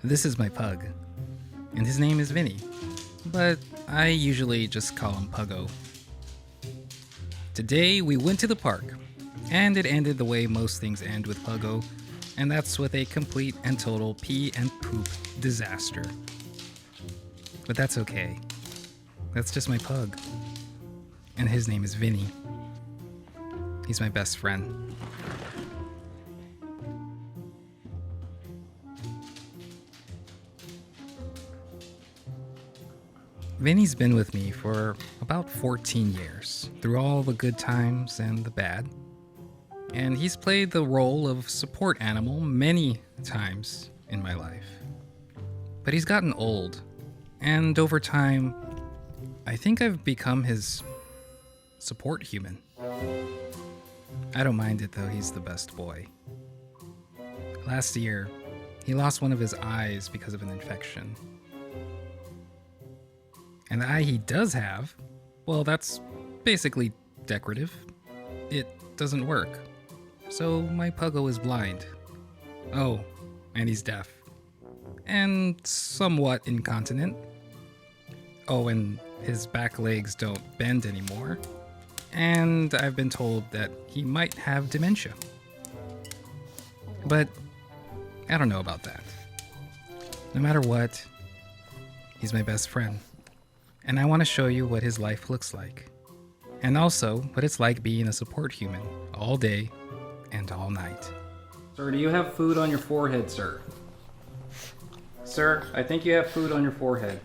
This is my pug, and his name is Vinnie, but I usually just call him Pogo. Today we went to the park, and it ended the way most things end with Pogo, and that's with a complete and total pee and poop disaster. But that's okay. That's just my pug. And his name is Vinnie. He's my best friend. Vinnie's been with me for about 14 years, through all the good times and the bad. And he's played the role of support animal many times in my life. But he's gotten old, and over time, I think I've become his support human. I don't mind it though, he's the best boy. Last year, he lost one of his eyes because of an infection. And the eye he does have, well, that's basically decorative. It doesn't work. So my Pogo is blind. Oh, and he's deaf. And somewhat incontinent. Oh, and his back legs don't bend anymore. And I've been told that he might have dementia. But I don't know about that. No matter what, he's my best friend. And I want to show you what his life looks like. And also what it's like being a support human all day and all night. Sir, do you have food on your forehead, sir? Sir, I think you have food on your forehead.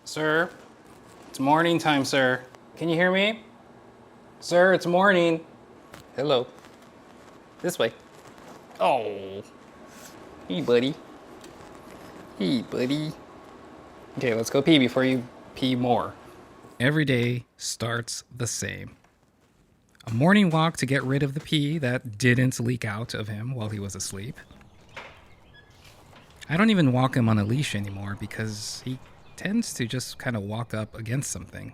Sir, it's morning time, sir. Can you hear me? Sir, it's morning. Hello. This way. Oh. Hey, buddy. Hey, buddy. Okay, let's go pee before you pee more. Every day starts the same. A morning walk to get rid of the pee that didn't leak out of him while he was asleep. I don't even walk him on a leash anymore because he tends to just kind of walk up against something.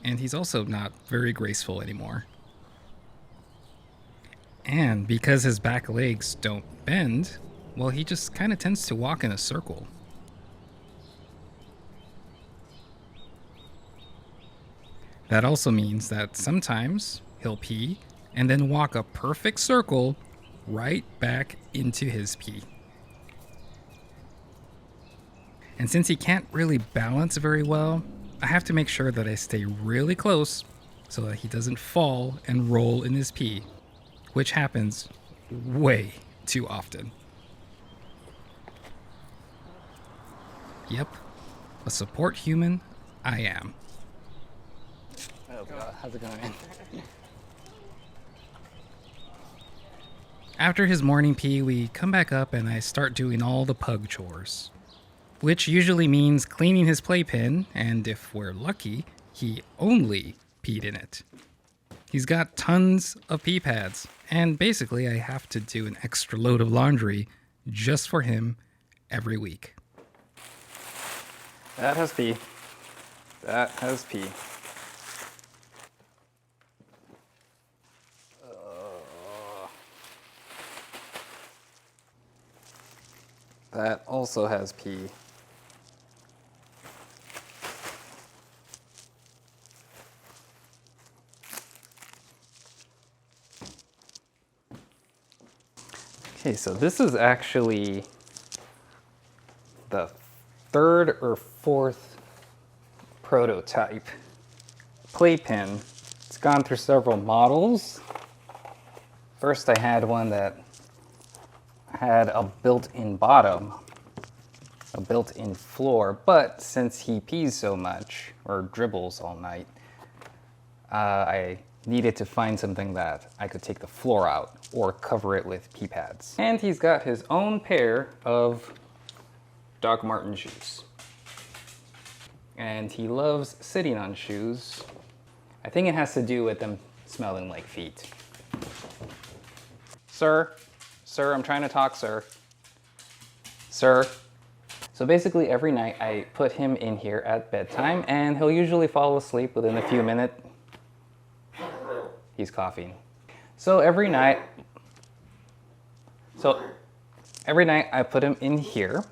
And he's also not very graceful anymore. And because his back legs don't bend, well, he just kind of tends to walk in a circle. That also means that sometimes he'll pee and then walk a perfect circle right back into his pee. And since he can't really balance very well, I have to make sure that I stay really close so that he doesn't fall and roll in his pee, which happens way too often. Yep, a support human I am. Oh God, how's it going, man? After his morning pee, we come back up and I start doing all the pug chores, which usually means cleaning his playpen, and if we're lucky, he only peed in it. He's got tons of pee pads, and basically I have to do an extra load of laundry just for him every week. That has pee. That has pee. That also has pee. Okay, so this is actually the third or fourth prototype playpen. It's gone through several models. First I had one that had a built-in bottom, a built-in floor, but since he pees so much, or dribbles all night, I needed to find something that I could take the floor out or cover it with pee pads. And he's got his own pair of Doc Marten shoes. And he loves sitting on shoes. I think it has to do with them smelling like feet. Sir, I'm trying to talk, sir. Sir. So basically every night I put him in here at bedtime and he'll usually fall asleep within a few minutes. He's coughing. So every night I put him in here,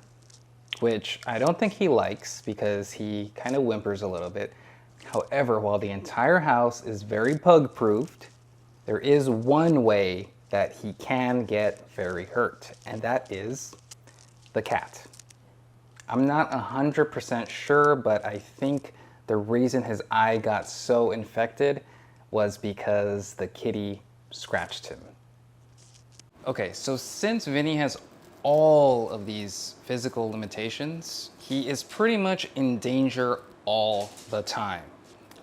which I don't think he likes because he kind of whimpers a little bit. However, while the entire house is very pug-proofed, there is one way that he can get very hurt, and that is the cat. I'm not 100% sure, but I think the reason his eye got so infected was because the kitty scratched him. Okay, so since Vinnie has all of these physical limitations, he is pretty much in danger all the time.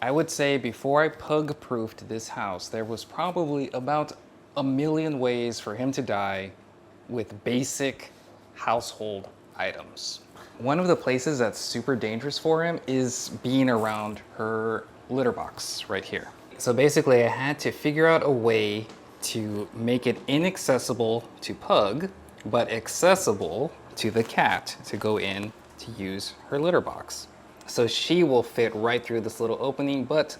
I would say before I pug-proofed this house, there was probably about a million ways for him to die with basic household items. One of the places that's super dangerous for him is being around her litter box right here. So basically I had to figure out a way to make it inaccessible to Pug, but accessible to the cat to go in to use her litter box. So she will fit right through this little opening, but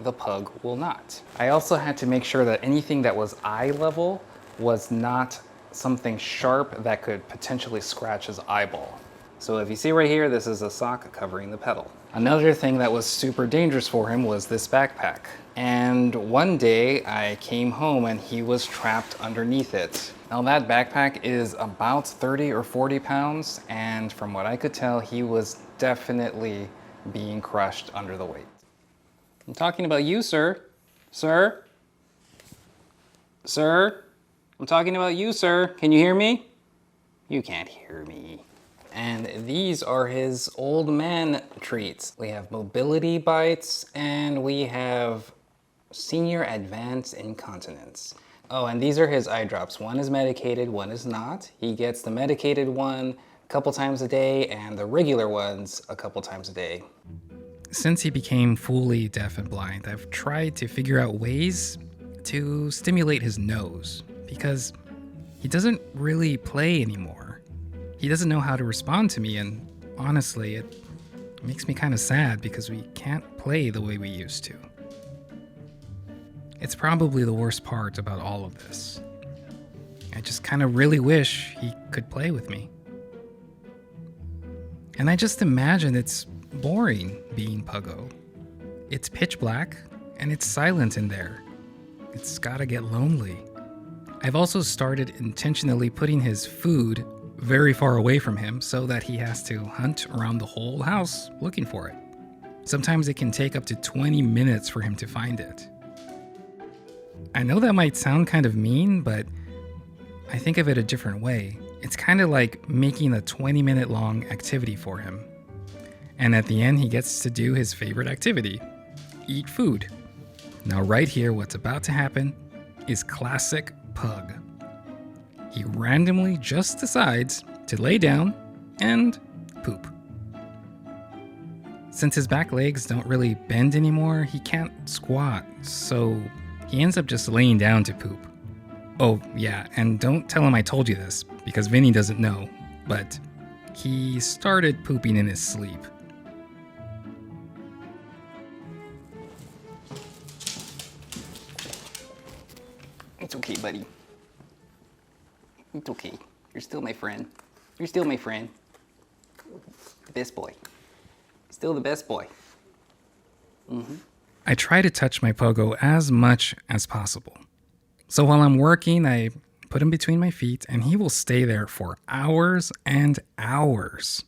the Pug will not. I also had to make sure that anything that was eye level was not something sharp that could potentially scratch his eyeball. So if you see right here, this is a sock covering the pedal. Another thing that was super dangerous for him was this backpack. And one day I came home and he was trapped underneath it. Now that backpack is about 30 or 40 pounds, and from what I could tell, he was definitely being crushed under the weight. I'm talking about you, sir. Sir? Sir? I'm talking about you, sir. Can you hear me? You can't hear me. And these are his old man treats. We have mobility bites and we have senior advanced incontinence. Oh, and these are his eye drops. One is medicated, one is not. He gets the medicated one a couple times a day and the regular ones a couple times a day. Since he became fully deaf and blind, I've tried to figure out ways to stimulate his nose because he doesn't really play anymore. He doesn't know how to respond to me, and honestly, it makes me kind of sad because we can't play the way we used to. It's probably the worst part about all of this. I just kind of really wish he could play with me. And I just imagine it's boring being Pogo. It's pitch black and it's silent in there. It's gotta get lonely. I've also started intentionally putting his food very far away from him so that he has to hunt around the whole house looking for it. Sometimes it can take up to 20 minutes for him to find it. I know that might sound kind of mean, but I think of it a different way. It's kind of like making a 20-minute long activity for him. And at the end, he gets to do his favorite activity, eat food. Now right here, what's about to happen is classic Pug. He randomly just decides to lay down and poop. Since his back legs don't really bend anymore, he can't squat, so he ends up just laying down to poop. Oh yeah, and don't tell him I told you this, because Vinnie doesn't know, but he started pooping in his sleep. It's okay, buddy. It's okay. You're still my friend. You're still my friend. The best boy. Still the best boy. Mm-hmm. I try to touch my Pogo as much as possible. So while I'm working, I put him between my feet and he will stay there for hours and hours.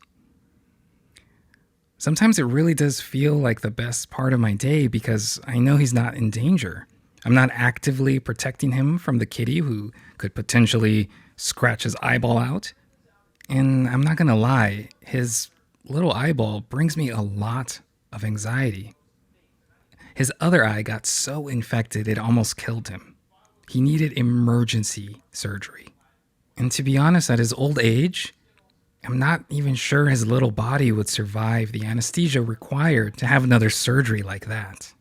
Sometimes it really does feel like the best part of my day because I know he's not in danger. I'm not actively protecting him from the kitty who could potentially scratch his eyeball out. And I'm not gonna lie, his little eyeball brings me a lot of anxiety. His other eye got so infected it almost killed him. He needed emergency surgery. And to be honest, at his old age, I'm not even sure his little body would survive the anesthesia required to have another surgery like that.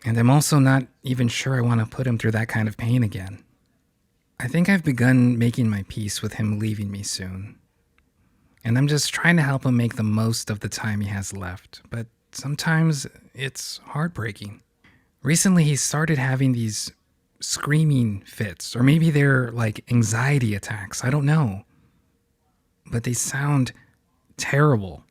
And I'm also not even sure I want to put him through that kind of pain again. I think I've begun making my peace with him leaving me soon. And I'm just trying to help him make the most of the time he has left. But sometimes it's heartbreaking. Recently, he started having these screaming fits, or maybe they're like anxiety attacks. I don't know. But they sound terrible.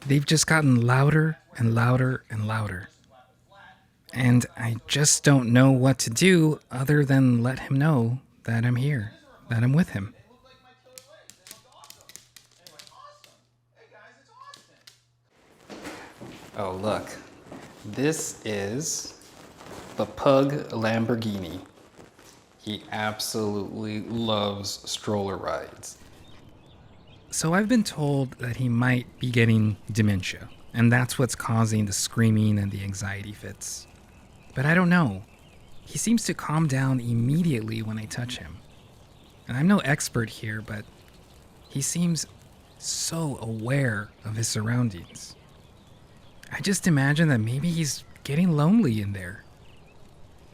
They've just gotten louder and louder and louder. And I just don't know what to do other than let him know that I'm here, that I'm with him. Oh, look. This is the Pug Lamborghini. He absolutely loves stroller rides. So I've been told that he might be getting dementia, and that's what's causing the screaming and the anxiety fits. But I don't know. He seems to calm down immediately when I touch him. And I'm no expert here, but he seems so aware of his surroundings. I just imagine that maybe he's getting lonely in there.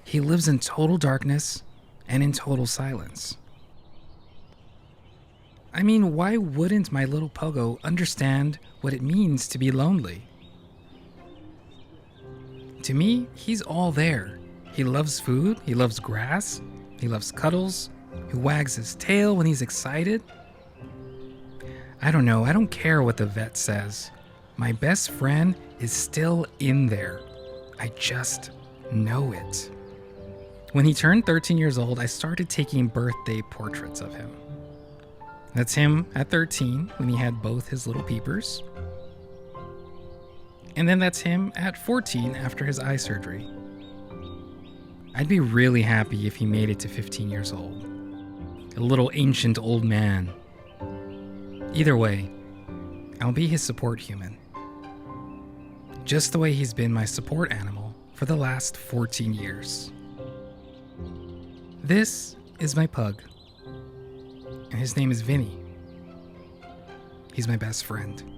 He lives in total darkness and in total silence. I mean, why wouldn't my little Pogo understand what it means to be lonely? To me, he's all there. He loves food, he loves grass, he loves cuddles, he wags his tail when he's excited. I don't know, I don't care what the vet says. My best friend is still in there. I just know it. When he turned 13 years old, I started taking birthday portraits of him. That's him at 13 when he had both his little peepers. And then that's him at 14 after his eye surgery. I'd be really happy if he made it to 15 years old. A little ancient old man. Either way, I'll be his support human. Just the way he's been my support animal for the last 14 years. This is my pug. And his name is Vinnie. He's my best friend.